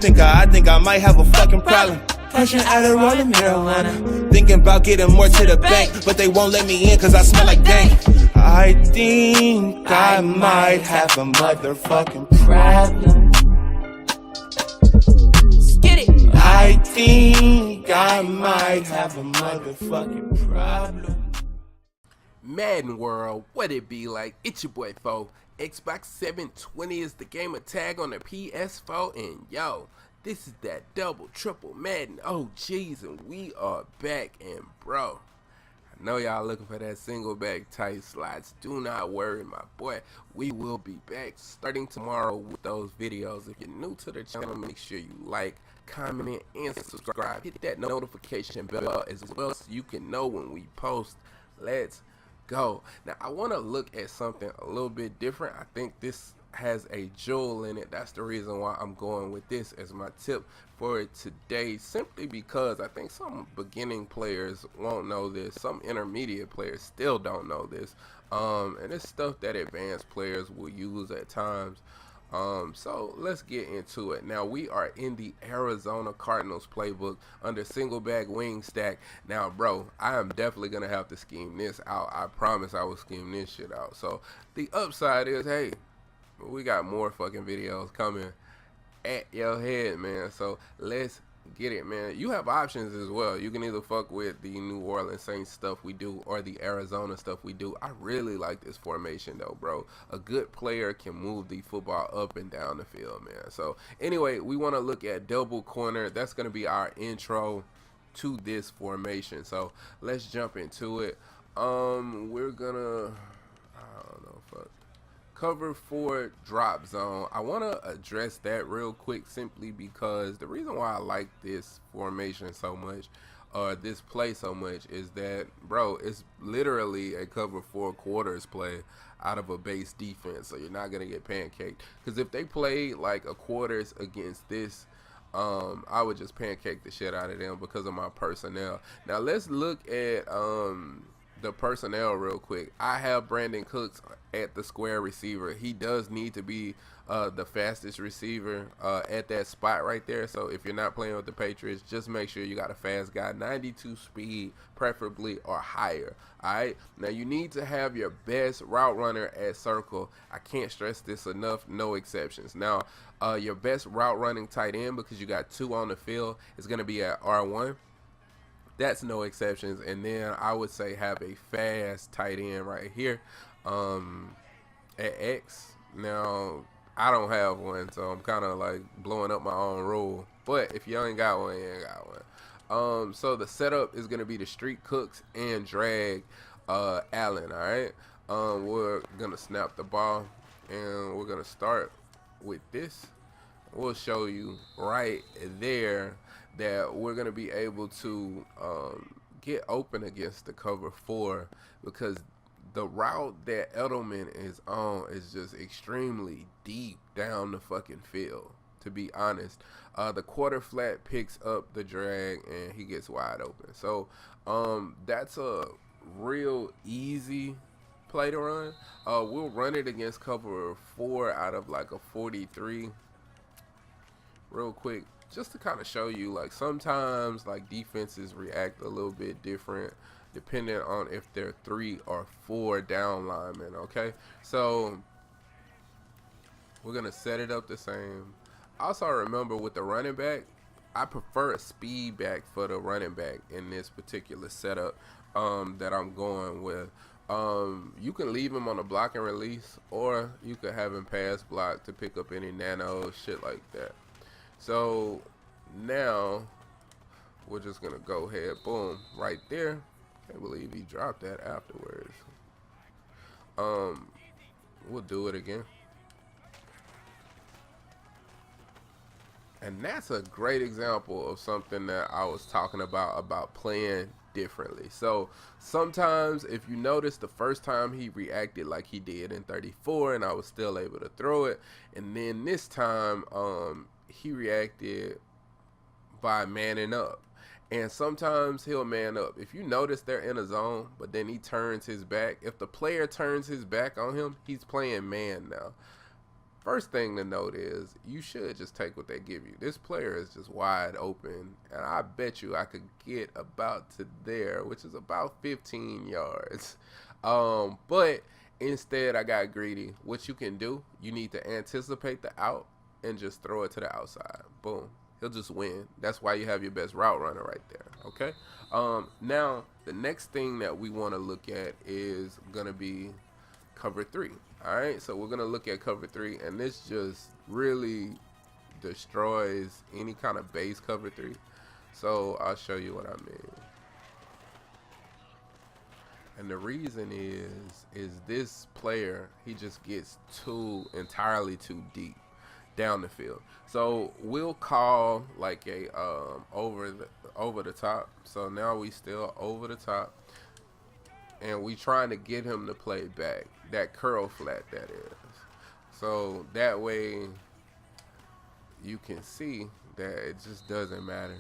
I think I might have a fucking problem. Punching out a rolling marijuana. Thinking about getting more to the bank, but they won't let me in cause I smell like dank. I think I might have a motherfucking problem. Get it. I think I might have a motherfucking problem. Madden World, what it be like? It's your boy Fo. Xbox 720 is the gamer tag on the PS4, and yo, this is that double, triple Madden OGs, and we are back. And bro, I know y'all looking for that single back tight slides. Do not worry, my boy. We will be back starting tomorrow with those videos. If you're new to the channel, make sure you like, comment, and subscribe. Hit that notification bell as well so you can know when we post. Let's go. Now I want to look at something a little bit different. I think this has a jewel in it. That's the reason why I'm going with this as my tip for today, simply because I think some beginning players won't know this, some intermediate players still don't know this, and it's stuff that advanced players will use at times. So let's get into it. Now we are in the Arizona Cardinals playbook under Singleback wing stack. Now bro, I am definitely gonna have to scheme this out. I promise I will scheme this shit out. So the upside is, hey, we got more fucking videos coming at your head, man. So let's get it, man. You have options as well. You can either fuck with the New Orleans Saints stuff we do or the Arizona stuff we do. I really like this formation though, bro. A good player can move the football up and down the field, man. So anyway, we want to look at double corner. That's going to be our intro to this formation. So let's jump into it. We're gonna, I don't know, fuck. Cover 4 drop zone. I want to address that real quick simply because the reason why I like this formation so much, or this play so much, is that, bro, it's literally a cover 4 quarters play out of a base defense, so you're not going to get pancaked. Because if they play like a quarters against this, I would just pancake the shit out of them because of my personnel. Now let's look at the personnel real quick. I have Brandon Cooks at the square receiver. He does need to be the fastest receiver at that spot right there. So if you're not playing with the Patriots, just make sure you got a fast guy, 92 speed preferably or higher. Alright, now you need to have your best route runner at circle. I can't stress this enough, no exceptions. Now your best route running tight end, because you got 2 on the field, is going to be at R1. That's no exceptions. And then I would say have a fast tight end right here at X. Now I don't have one, so I'm kind of like blowing up my own rule, but if you ain't got one, you ain't got one. So the setup is gonna be the street Cooks and drag Allen. All right, we're gonna snap the ball and we're gonna start with this. We'll show you right there that we're going to be able to get open against the cover 4, because the route that Edelman is on is just extremely deep down the fucking field, to be honest. The quarter flat picks up the drag and he gets wide open. So that's a real easy play to run. We'll run it against cover 4 out of like a 43 real quick, just to kind of show you, like, sometimes like defenses react a little bit different depending on if they're 3 or 4 down linemen. Okay, so we're gonna set it up the same. Also remember, with the running back, I prefer a speed back for the running back in this particular setup that I'm going with. You can leave him on a block and release, or you could have him pass block to pick up any nano shit like that. So now we're just gonna go ahead, boom, right there. Can't believe he dropped that afterwards. We'll do it again. And that's a great example of something that I was talking about playing differently. So sometimes, if you notice, the first time he reacted like he did in 34 and I was still able to throw it, and then this time he reacted by manning up. And sometimes he'll man up. If you notice, they're in a zone, but then he turns his back. If the player turns his back on him, he's playing man now. First thing to note is you should just take what they give you. This player is just wide open, and I bet you I could get about to there, which is about 15 yards. But instead, I got greedy. What you can do, you need to anticipate the out and just throw it to the outside. Boom. He'll just win. That's why you have your best route runner right there. Okay. Now the next thing that we want to look at is gonna be cover 3. All right, so we're gonna look at cover 3, and this just really destroys any kind of base cover 3. So I'll show you what I mean. And the reason is this player, he just gets entirely too deep down the field. So we'll call like a over the top. So now we still over the top, and we trying to get him to play back that curl flat, that is. So that way you can see that it just doesn't matter.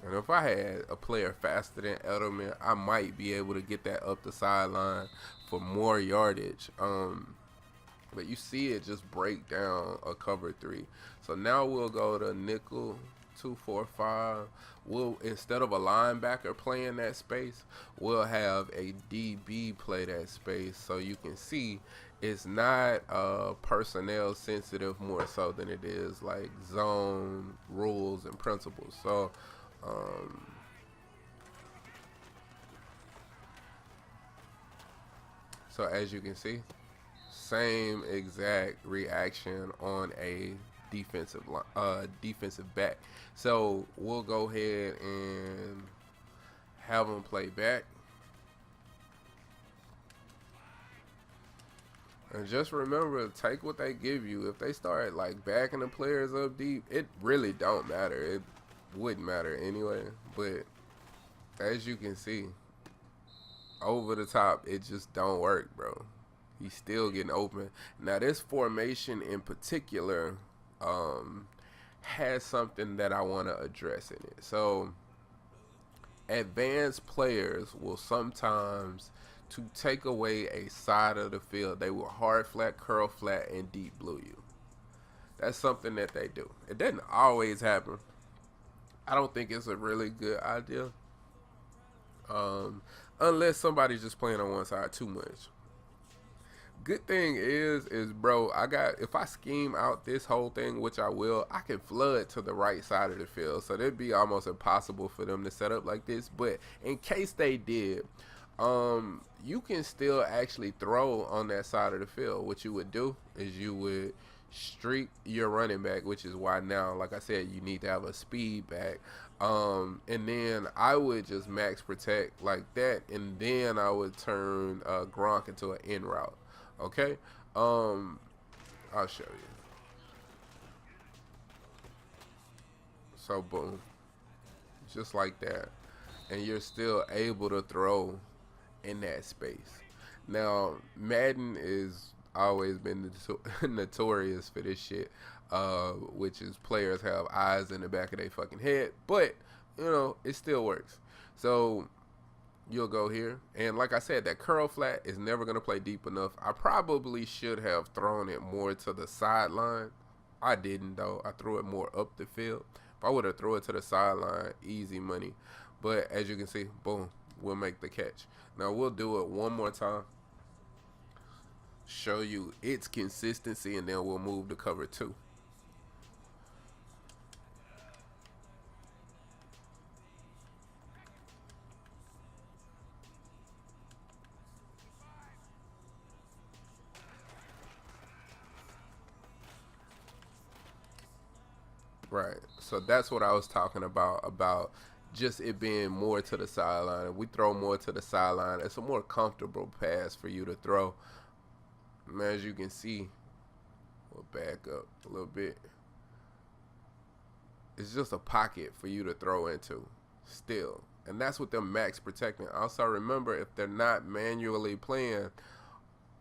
And if I had a player faster than Edelman, I might be able to get that up the sideline for more yardage. But you see it just break down a cover 3. So now we'll go to nickel 2-4-5. We'll, instead of a linebacker playing that space, we'll have a DB play that space. So you can see it's not personnel sensitive more so than it is like zone rules and principles. So so as you can see, same exact reaction on a defensive back. So we'll go ahead and have them play back. And just remember, take what they give you. If they start like backing the players up deep, it really don't matter. It wouldn't matter anyway. But as you can see, over the top, it just don't work, bro. He's still getting open. Now this formation in particular has something that I want to address in it. So advanced players will sometimes, to take away a side of the field, they will hard flat, curl flat, and deep blue you. That's something that they do. It doesn't always happen. I don't think it's a really good idea, unless somebody's just playing on one side too much. Good thing is bro, if I scheme out this whole thing, which I will, I can flood to the right side of the field. So it'd be almost impossible for them to set up like this. But in case they did, you can still actually throw on that side of the field. What you would do is you would streak your running back, which is why now, like I said, you need to have a speed back. And then I would just max protect like that, and then I would turn Gronk into an in route. Okay, I'll show you. So boom, just like that, and you're still able to throw in that space. Now Madden is always been notorious for this shit, which is players have eyes in the back of their fucking head, but you know, it still works. So you'll go here, and like I said, that curl flat is never going to play deep enough. I probably should have thrown it more to the sideline. I didn't, though. I threw it more up the field. If I would have thrown it to the sideline, easy money. But as you can see, boom, we'll make the catch. Now we'll do it one more time, show you its consistency, and then we'll move to cover 2. Right. So that's what I was talking about just it being more to the sideline. If we throw more to the sideline, it's a more comfortable pass for you to throw. And as you can see, we'll back up a little bit. It's just a pocket for you to throw into still. And that's what they're max protecting. Also remember, if they're not manually playing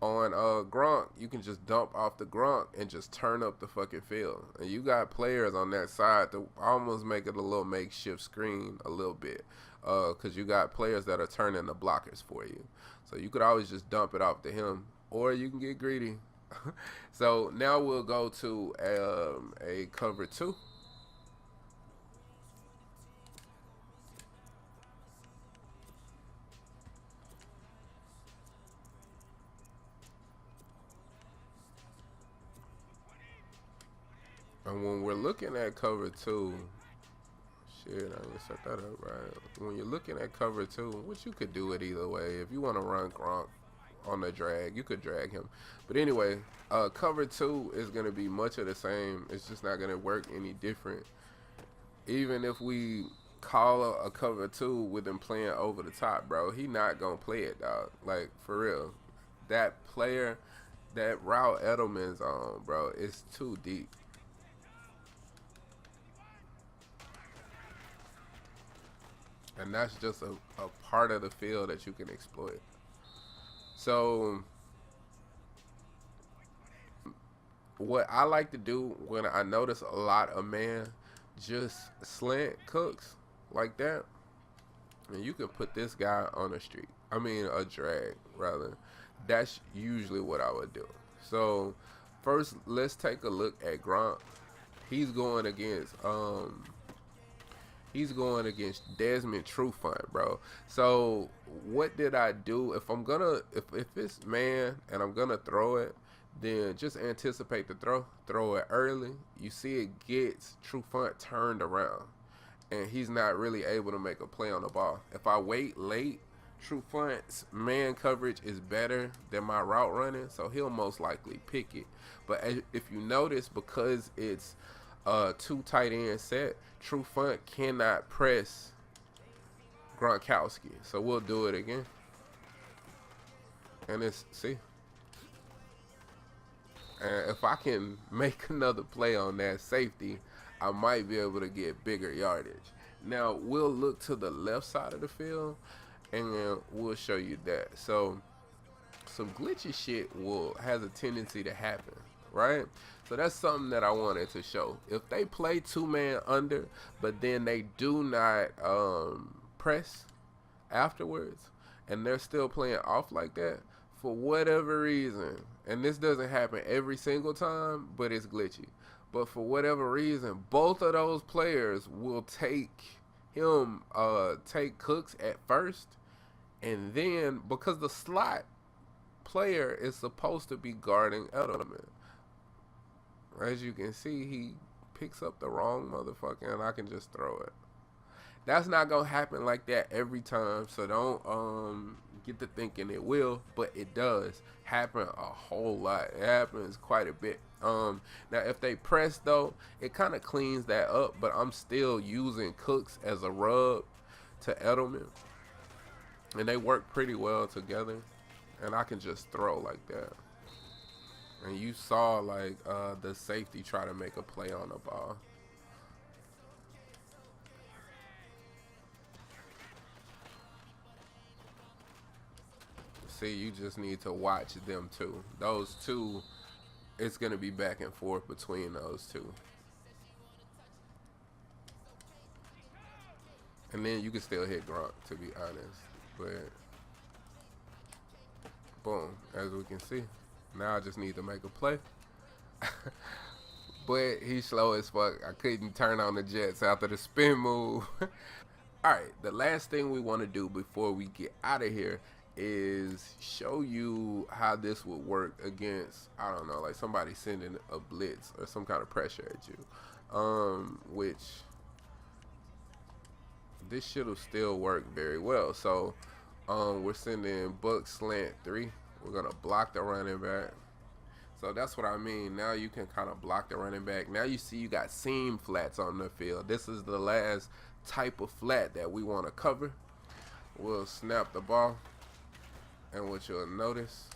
on Gronk, you can just dump off the Gronk and just turn up the fucking field. And you got players on that side to almost make it a little makeshift screen a little bit, because you got players that are turning the blockers for you. So you could always just dump it off to him, or you can get greedy So now we'll go to a cover two. And when we're looking at cover two, shit, I didn't set that up right. When you're looking at cover two, which you could do it either way. If you want to run Gronk on the drag, you could drag him. But anyway, cover two is going to be much of the same. It's just not going to work any different. Even if we call a cover two with him playing over the top, bro, he not going to play it, dog. Like, for real. That player, that route Edelman's on, bro, it's too deep. And that's just a part of the field that you can exploit. So what I like to do when I notice a lot of man just slant cooks like that, and you can put this guy on a streak. I mean a drag rather. That's usually what I would do. So first let's take a look at Gronk. He's going against Desmond Trufant, bro. So what did I do? If I'm gonna if it's man and I'm gonna throw it, then just anticipate the throw it early. You see it gets Trufant turned around, and he's not really able to make a play on the ball. If I wait late, Trufant's man coverage is better than my route running, so he'll most likely pick it. But if you notice, because it's two tight end set, Trufant cannot press Gronkowski. So we'll do it again. And it's, see? And if I can make another play on that safety, I might be able to get bigger yardage. Now, we'll look to the left side of the field, and we'll show you that. So, some glitchy shit has a tendency to happen, right? So that's something that I wanted to show. If they play two-man under, but then they do not press afterwards, and they're still playing off like that, for whatever reason, and this doesn't happen every single time, but it's glitchy. But for whatever reason, both of those players will take Cooks at first, and then because the slot player is supposed to be guarding Edelman, as you can see, he picks up the wrong motherfucker, and I can just throw it. That's not gonna happen like that every time, so don't get to thinking it will, but it does happen a whole lot. It happens quite a bit. Now if they press though, it kind of cleans that up, but I'm still using Cooks as a rub to Edelman, and they work pretty well together, and I can just throw like that. And you saw like the safety try to make a play on the ball. See, you just need to watch them too. Those two, it's going to be back and forth between those two. And then you can still hit Gronk, to be honest. But, boom, as we can see. Now I just need to make a play. But he's slow as fuck. I couldn't turn on the jets after the spin move. Alright, the last thing we want to do before we get out of here is show you how this would work against, I don't know, like somebody sending a blitz or some kind of pressure at you. Which this should have still worked very well. So we're sending Buck slant 3. We're gonna block the running back. So that's what I mean. Now you can kind of block the running back. Now you see you got seam flats on the field. This is the last type of flat that we want to cover. We'll snap the ball, and what you'll notice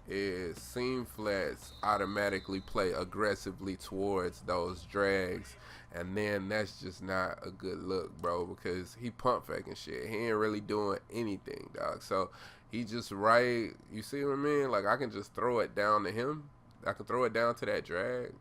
is seam flats automatically play aggressively towards those drags, and then that's just not a good look, bro, because he pump faking shit. He ain't really doing anything, dog. So he just you see what I mean? Like, I can just throw it down to him. I can throw it down to that drag,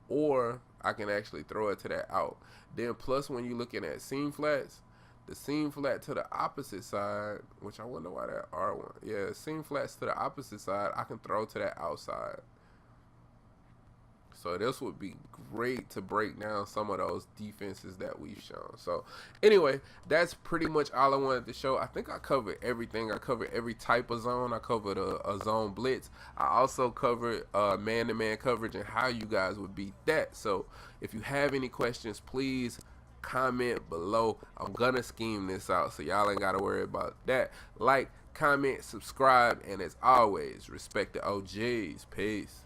or I can actually throw it to that out. Then plus, when you're looking at seam flats, the seam flat to the opposite side, which I wonder why that R1. Yeah, seam flats to the opposite side, I can throw to that outside. So this would be great to break down some of those defenses that we've shown. So anyway, that's pretty much all I wanted to show. I think I covered everything. I covered every type of zone. I covered a zone blitz. I also covered man-to-man coverage and how you guys would beat that. So if you have any questions, please comment below. I'm gonna scheme this out, so y'all ain't gotta worry about that. Like, comment, subscribe, and as always, respect the OGs. Peace.